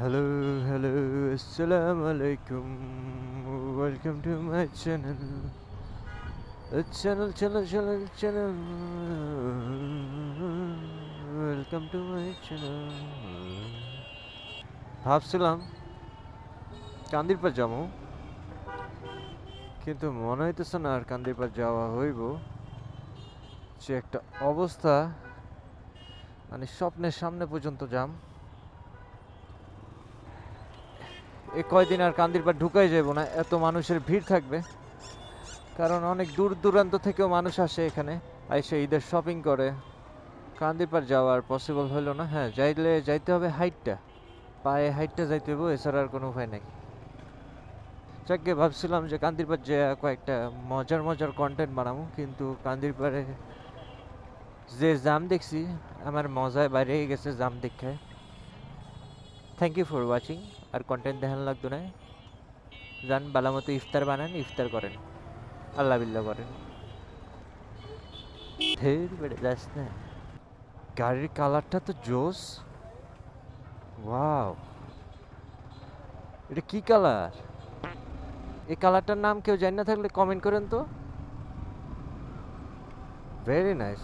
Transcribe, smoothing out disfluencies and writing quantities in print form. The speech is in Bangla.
Hello, hello, assalamu alaikum. Welcome to my channel. Channel. Welcome to my channel. ভাবছিলাম কান্দিরপাড় যাবো, কিন্তু মনে হইতেছে না আর কান্দিরপাড় যাওয়া হইব। যে একটা অবস্থা, মানে স্বপ্নের সামনে পর্যন্ত যাম। এ কয়দিন আর কান্দিরপাড় ঢুকাই যাব না, এত মানুষের ভিড় থাকবে। কারণ অনেক দূর দূরান্ত থেকেও মানুষ আসে এখানে, আইসে ঈদের শপিং করে। কান্দিরপাড় যাওয়া আর পসিবল হলো না। হ্যাঁ, যাইতে হবে হাইটটা, পায়ে হাইটটা যাইতে হবে, এছাড়া আর কোনো উপায় নাই। যাকে ভাবছিলাম যে কান্দিরপাড় যে কয়েকটা মজার মজার কন্টেন্ট বানাবো, কিন্তু কান্দিরপাড়ে যে জাম দেখছি, আমার মজায় বাইরে গেছে জাম দেখে। Thank you for watching. আর কন্টেন্ট দেখান লাগতো না। যান বালা মতো ইফতার বানান, ইফতার করেন, আল্লাহ বিল্লাহ করেন। ঢের বেড়ে যাস না। গাড়ির কালারটা তো জোস। ওয়াও, এটা কি কালার? এই কালারটার নাম কেউ জানি না থাকলে কমেন্ট করেন তো। Very nice.